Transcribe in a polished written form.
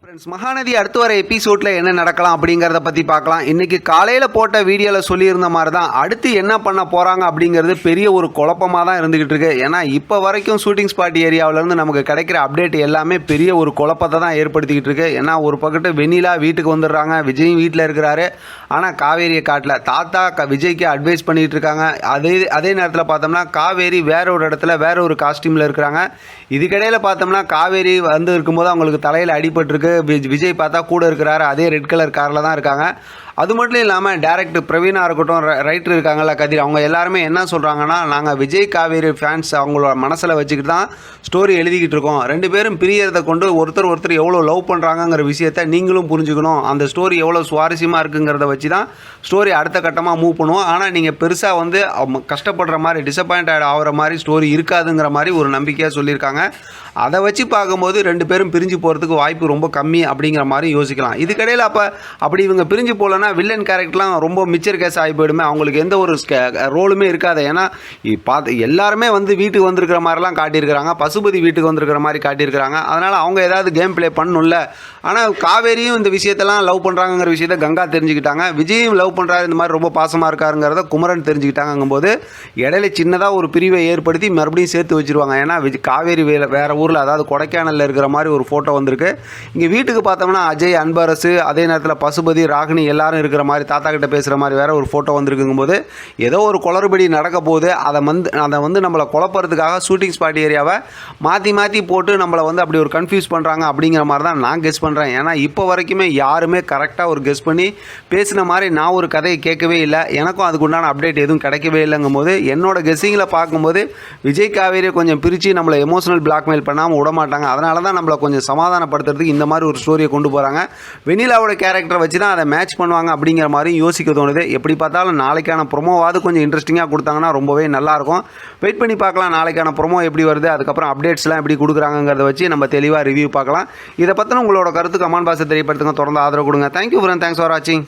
Friends, Mahanadi அடுத்து வர எபிசோடில் என்ன நடக்கலாம் அப்படிங்கிறத பற்றி பார்க்கலாம். இன்றைக்கி காலையில் போட்ட வீடியோவில் சொல்லியிருந்த மாதிரி தான் அடுத்து என்ன பண்ண போகிறாங்க அப்படிங்கிறது பெரிய ஒரு குழப்பமாக தான் இருந்துக்கிட்டு இருக்கு. ஏன்னா இப்போ வரைக்கும் ஷூட்டிங் ஸ்பாட் ஏரியாவிலேருந்து நமக்கு கிடைக்கிற அப்டேட் எல்லாமே பெரிய ஒரு குழப்பத்தை தான் ஏற்படுத்திக்கிட்டு இருக்கு. ஏன்னா ஒரு பக்கத்து வெண்ணிலா வீட்டுக்கு வந்துடுறாங்க, விஜய் வீட்டில் இருக்கிறாரு. ஆனால் காவேரியை காட்டல. தாத்தா விஜய்க்கு அட்வைஸ் பண்ணிகிட்டு இருக்காங்க. அதே நேரத்தில் பார்த்தோம்னா காவேரி வேற ஒரு இடத்துல வேற ஒரு காஸ்டியூமில் இருக்கிறாங்க. இதுக்கிடையில் பார்த்தோம்னா காவேரி வந்து இருக்கும்போது அவங்களுக்கு தலையில் அடிபட்டிருக்கு. விஜய் பார்த்தா கூட இருக்கிறாரு, அதே ரெட் கலர் காரில் தான் இருக்காங்க. அது மட்டும் இல்லாமல் டேரக்டர் பிரவீனாக இருக்கட்டும், ரைட்டர் இருக்காங்கல்ல கதிர், அவங்க எல்லாருமே என்ன சொல்கிறாங்கன்னா, நாங்கள் விஜய் காவேரி ஃபேன்ஸ் அவங்களோட மனசில் வச்சுக்கிட்டு தான் ஸ்டோரி எழுதிக்கிட்டு இருக்கோம். ரெண்டு பேரும் பிரியறதை கொண்டு ஒருத்தர் எவ்வளோ லவ் பண்ணுறாங்கங்கிற விஷயத்தை நீங்களும் புரிஞ்சுக்கணும். அந்த ஸ்டோரி எவ்வளோ சுவாரஸ்யமாக இருக்குங்கிறத வச்சு தான் ஸ்டோரி அடுத்த கட்டமாக மூவ் பண்ணுவோம். ஆனால் நீங்கள் பெருசாக வந்து கஷ்டப்படுற மாதிரி டிசப்பாயிண்ட் ஆகிற மாதிரி ஸ்டோரி இருக்காதுங்கிற மாதிரி ஒரு நம்பிக்கையாக சொல்லியிருக்காங்க. அதை வச்சு பார்க்கும்போது ரெண்டு பேரும் பிரிஞ்சு போகிறதுக்கு வாய்ப்பு ரொம்ப கம்மி அப்படிங்கிற மாதிரி யோசிக்கலாம். இதுக்கடையில் அப்படி இவங்க பிரிஞ்சு போகலன்னா வில்லன் கேரக்டர்லாம் ரொம்ப மிச்சர் கேஸ் ஆகி போயிடுமே, அவங்களுக்கு எந்த ஒரு ரோலுமே இருக்காது. ஏன்னா எல்லாருமே வந்து வீட்டுக்கு வந்திருக்கிற மாதிரிலாம் காட்டியிருக்கிறாங்க, பசுபதி வீட்டுக்கு வந்திருக்கிற மாதிரி காட்டியிருக்கிறாங்க. அதனால் அவங்க ஏதாவது கேம் பிளே பண்ணணும்ல. ஆனால் காவேரியும் இந்த விஷயத்தெல்லாம் லவ் பண்ணுறாங்கிற விஷயத்த கங்கா தெரிஞ்சுக்கிட்டாங்க. விஜயும் லவ் பண்ணுறாரு, இந்த மாதிரி ரொம்ப பாசமாக இருக்காருங்கிறத குமரன் தெரிஞ்சுக்கிட்டாங்கும்போது இடையில சின்னதாக ஒரு பிரிவை ஏற்படுத்தி மறுபடியும் சேர்த்து வச்சுருவாங்க. ஏன்னா காவேரி வேறு ஊரில், அதாவது கொடைக்கானலில் இருக்கிற மாதிரி ஒரு ஃபோட்டோ வந்திருக்கு. இங்கே வீட்டுக்கு பார்த்தோம்னா அஜய், அன்பரசு, அதே நேரத்தில் பசுபதி, ராகினி எல்லாரும் இருக்கிற மாதிரி, தாத்தா கிட்ட பேசுகிற மாதிரி வேறு ஒரு ஃபோட்டோ வந்திருக்குங்கும்போது ஏதோ ஒரு குளறுபடி நடக்க போகுது. அதை வந்து நம்மளை குழப்பறதுக்காக ஷூட்டிங் ஸ்பாட் ஏரியாவை மாற்றி போட்டு நம்மளை வந்து அப்படி ஒரு கன்ஃபியூஸ் பண்ணுறாங்க அப்படிங்கிற மாதிரி தான் நான் கெஸ் பண்ணுறேன். ஏன்னா இப்போ வரைக்குமே யாருமே கரெக்டாக ஒரு கெஸ் பண்ணி பேசின மாதிரி நான் ஒரு கதையை கேட்கவே இல்லை. எனக்கும் அதுக்குண்டான அப்டேட் எதுவும் கிடைக்கவே இல்லைங்கும் போது என்னோட கெஸ்ஸிங்கில் பார்க்கும்போது விஜய் காவேரியை கொஞ்சம் பிரித்து நம்மளை எமோஷனல் பிளாக்மெயில் பண்ணாமல் விட மாட்டாங்க. அதனால தான் நம்மளை கொஞ்சம் சமாதானப்படுத்துறதுக்கு இந்த மாதிரி ஒரு ஸ்டோரியை கொண்டு போகிறாங்க. வெண்ணிலாவோட கேரக்டரை வச்சு தான் அதை மேட்ச் பண்ணுவாங்க அப்படிங்கிற மாதிரி யோசிக்க தோணுது. எப்படி பார்த்தாலும் நாளைக்கான ப்ரொமோவாவது கொஞ்சம் இன்ட்ரெஸ்டிங்காக கொடுத்தாங்கன்னா ரொம்பவே நல்லாயிருக்கும். வெயிட் பண்ணி பார்க்கலாம் நாளைக்கான ப்ரொமோ எப்படி வருது, அதுக்கப்புறம் அப்டேட்ஸ்லாம் எப்படி கொடுக்குறாங்கிறத வச்சு நம்ம தெளிவாக ரிவ்யூ பார்க்கலாம். இதை பற்றின உங்களோட கருத்து கமெண்ட் பாக்ஸில் தெரியப்படுத்துங்க. தொடர்ந்து ஆதரவு கொடுங்க. தேங்க்யூ ஃப்ரெண்ட், தேங்க்ஸ் ஃபார் வாட்சிங்.